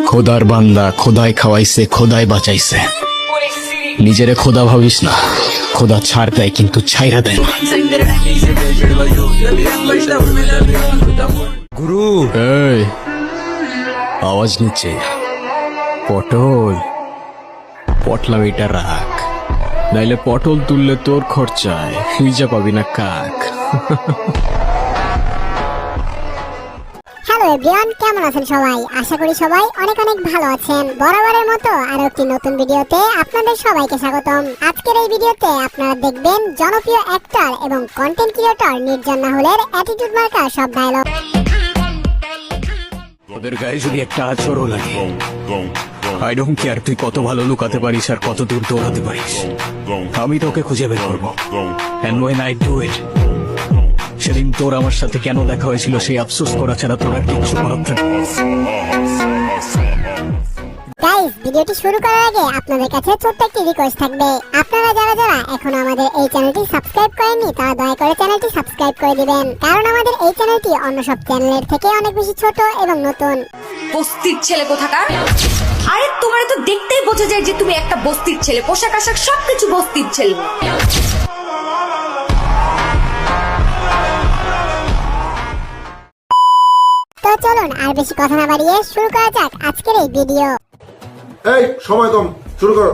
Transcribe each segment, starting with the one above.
খোদার বান্দা, খোদাই খাওয়াইছে, খোদাই বাঁচাইছে। নিজেরে খোদা ভাবিস না, খোদা ছাড় দেয় কিন্তু ছাইরা দেয় না। গুরু এই আওয়াজ নিচ্ছে পটল, পটলা এটা রাখ, নাইলে পটল তুললে তোর খরচায় খুঁজা পাবি না কাক। হ্যালো এভরিওয়ান, কেমন আছেন সবাই? আশা করি সবাই অনেক অনেক ভালো আছেন। বরাবরের মতো আরো একটি নতুন ভিডিওতে আপনাদের সবাইকে স্বাগতম। আজকের এই ভিডিওতে আপনারা দেখবেন জনপ্রিয় অ্যাক্টর এবং কন্টেন্ট ক্রিয়েটর নির্জন রাহুলের অ্যাটিটিউড মার্কা সব ডায়লগ। ওদের গায়ে যদি একটা আচরও লাগে, আই ডোন্ট কেয়ার তুই কত ভালো লুকাতে পারিস আর কত দূর দৌড়াতে পারিস, আমি তোকে খুঁজে বের করবো। And when I do it, সেদিন তোর আমার সাথে কেন দেখা হয়েছিল সেই আফসোস করা ছাড়া তোর আর কিচ্ছু করার থাকে না। গাইস, ভিডিওটি শুরু করার আগে আপনাদের কাছে ছোট্ট একটি রিকোয়েস্ট থাকবে। আপনারা যারা যারা এখনো আমাদের এই চ্যানেলটি সাবস্ক্রাইব করেননি তারা দয়া করে চ্যানেলটি সাবস্ক্রাইব করে দিবেন, কারণ আমাদের এই চ্যানেলটি অন্য সব চ্যানেলের থেকে অনেক বেশি ছোট এবং নতুন। বস্তির ছেলে কোথাকার! আরে তোমার তো দেখতেই বোঝা যায় যে তুমি একটা বস্তির ছেলে, পোশাক আশাক সবকিছু বস্তির ছেলে। তো চলুন আর বেশি কথা না বাড়িয়ে শুরু করা যাক আজকের এই ভিডিও। এই সময় কম, শুরু করো।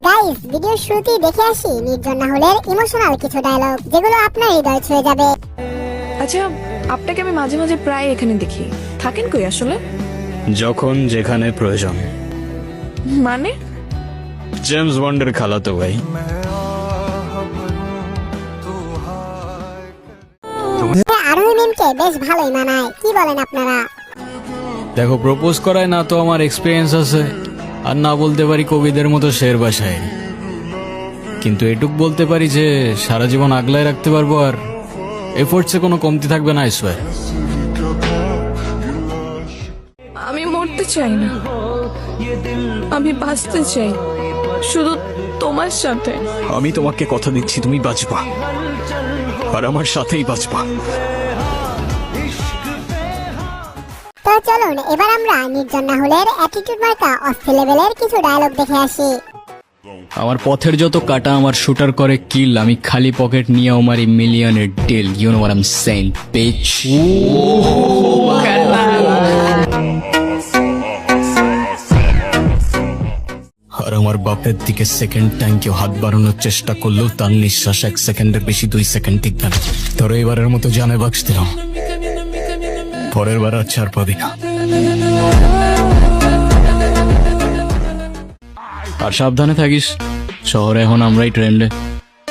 গাইস, ভিডিওর শুরুতেই দেখে আসি নির্জন রাহুলের ইমোশনাল কিছু ডায়লগ, যেগুলো আপনার হৃদয় ছুঁয়ে যাবে। আচ্ছা, আপনাকে আমি মাঝে মাঝে প্রায় এখানে দেখি, থাকেন কই আসলে? যখন যেখানে প্রয়োজন। মানে? জেমস বন্ডের খালাতো ভাই। আরোহী মিমকে বেশ ভালোই মানায়, কি বলেন আপনারা? দেখো, প্রপোজ করায় না তো আমার এক্সপিরিয়েন্স আছে, আর না বলতে পারি কবিদের মতো শের বাসায়, কিন্তু এটুক বলতে পারি যে সারা জীবন আগলায় রাখতে পারবো, আর এফোর্টসে কোনো কমতি থাকবে না। I swear. আমি মরতে চাই না, আমি বাঁচতে চাই শুধু তোমার সাথে। আমি তোমাকে কথা দিচ্ছি তুমি বাঁচবা, আর আমার সাথেই বাঁচবা। তো চলুন এবার আমরা নির্জন রাহুলের অ্যাটিটিউড মার্কা অস্থির লেভেলের কিছু ডায়লগ দেখে আসি। আমার পথের যত কাটা আমার শুটার করে কিল, আমি খালি পকেট নিয়ে আমার মিলিয়নের deal. You know what I am saying bitch. আর আমার বাপের দিকে সেকেন্ড টাইম কেউ হাত বাড়ানোর চেষ্টা করলেও তার নিঃশ্বাস 1 সেকেন্ডের বেশি 2 সেকেন্ড টিকবে না। ধরো এবারের মতো জানে বাক্স দিলাম, পরের বার আর ছাড় পাবি না। আর সাবধানে থাকিস, শহরে এখন আমরাই ট্রেন্ডে,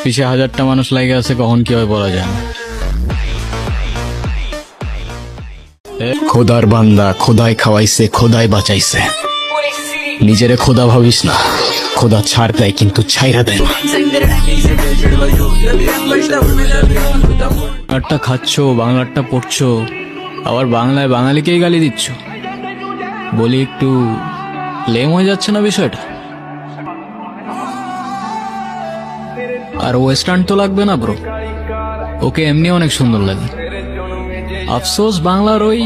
পিছিয়ে 1000টা মানুষ লাগে আছে, কখন কি হয় বলা যায় না। খোদার বান্দা, খোদাই খাওয়াইছে, খোদাই বাঁচাইছে। নিজেরে খোদা ভাবিস না, খোদা ছাড় দেয় কিন্তু ছাইরা দেয় না। বাংলাটা খাচ্ছ, বাংলাটা পড়ছো, আবার বাংলায় বাঙালিকেই গালি দিচ্ছ। বলি একটু লেম হয়ে যাচ্ছে না বিষয়টা? আর ওয়েস্টার্ন তো লাগবে না ব্রো, ওকে এমনি অনেক সুন্দর লাগে। আফসোস বাংলার ওই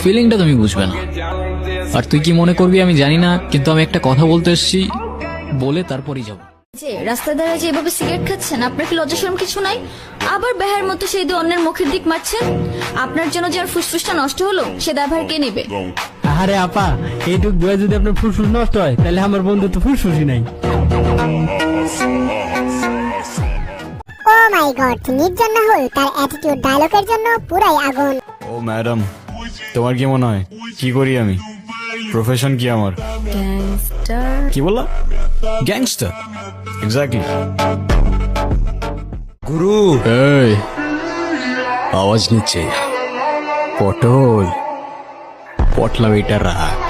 ফিলিংটা তুমি বুঝবে না। আর তুই কি মনে করবি আমি জানি না, কিন্তু আমি একটা কথা বলতে এসেছি, বলে তারপরই যাব। যে রাস্তা ধারে যে এভাবে সিগারেট খাচ্ছেন, আপনার কি লজ্জা শরম কিছু নাই? আবার বেহার মতো সেই দু অন্যের মুখের দিক মারছেন। আপনার জন্য যার ফুসফুসটা নষ্ট হলো সে দায়ভার কে নেবে? আরে আপা, এইটুক বয়ে যদি আপনার ফুসফুস নষ্ট হয় তাহলে আমার বন্ধু তো ফুসফুসই নাই। ও মাই গড, নির্জন রাহুল তার অ্যাটিটিউড ডায়লগের জন্য পুরাই আগুন। ও ম্যাডাম, তোমার কি মনে হয় কি করি আমি? প্রফেশন কি আমার? গ্যাংস্টার। কি বললা? গ্যাংস্টার। এক্স্যাক্টলি। গুরু এই আওয়াজ নিচ্ছে পটল, পটলা এটা রাখ,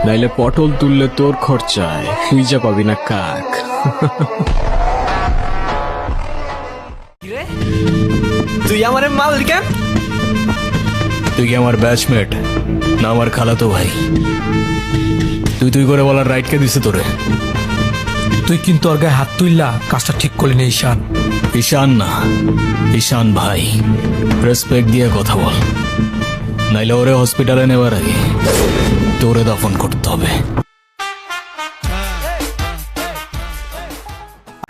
নাইলে পটল তুললে তোর খরচায় খুঁজা পাবি না কাক। তুই আমার মাল কেন? তুই কি আমার ব্যাচমেট না আমার খালাতো ভাই? তুই তুই করে বলার রাইট কে দিছে তোরে? তুই কিন্তু ওর গায়ে হাত তুললা, কাজটা ঠিক করলি না ঈশান। ঈশান না, ঈশান ভাই। রেসপেক্ট দিয়ে কথা বল, নাইলে ওরে হসপিটালে নেওয়ার আগে তোরে দাফন করতে হবে।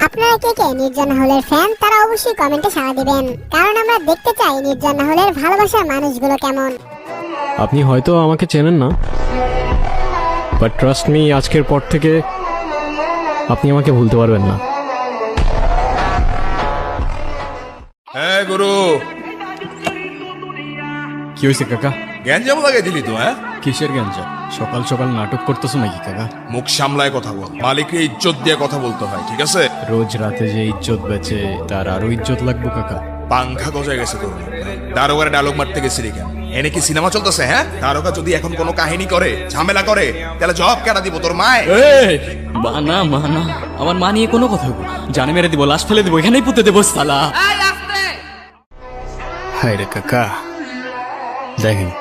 আপনারা কে কে নির্জনা হলের ফ্যান তারা অবশ্যই কমেন্টে সাড়া দিবেন, কারণ আমরা দেখতে চাই নির্জনা হলের ভালোবাসার মানুষগুলো কেমন। আপনি হয়তো আমাকে চেনেন না, বাট ট্রাস্ট মি, আজকের পর থেকে আপনি আমাকে ভুলতে পারবেন না। হ্যাঁ গুরু, কি হয়েছে কাকা? গ্যাঞ্জাম লাগাই দিলি তো? হ্যাঁ, কিসের গঞ্জা? সকাল সকাল নাটক করতেছো নাকি কাকা? মুখ সামলায় কথা বল, মালিককে ইজ্জত দিয়ে কথা বলতে হয়, ঠিক আছে? রোজ রাতে যে ইজ্জত বেচে তার আরো ইজ্জত লাগবো কাকা। পাংখা গজায় গেছে তোর। দারোগার ডায়লগ মারতে গেছিলি কেন? এনে কি সিনেমা চলতেছে? হ্যাঁ, দারোগা যদি এখন কোনো কাহিনী করে, ঝামেলা করে, তাহলে জব কেটে দিব তোর মায়। মানা মানা, আমার মা নিয়ে কোনো কথা বল, জানে মেরে দিব, লাশ ফেলে দিব, এখানেই পুঁতে দেবো সালা। হায় রে কাকা, দেখেন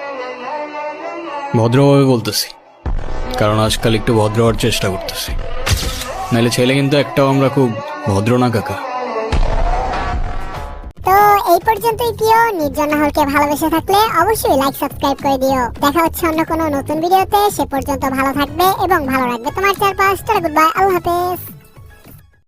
ভদ্রভাবে বলতেছি, কারণ আজকাল একটু ভদ্র হওয়ার চেষ্টা করতেছি, নাহলে ছেলে কিন্তু একটাও আমরা খুব ভদ্র না কাকা। তো এই পর্যন্তই প্রিয় নির্জনা হলকে ভালোবেসে থাকলে অবশ্যই লাইক সাবস্ক্রাইব করে দিও। দেখা হচ্ছে অন্য কোনো নতুন ভিডিওতে, সে পর্যন্ত ভালো থাকবে এবং ভালো রাখবে তোমার চারপাশ। গুড বাই, আল্লাহ হাফেজ।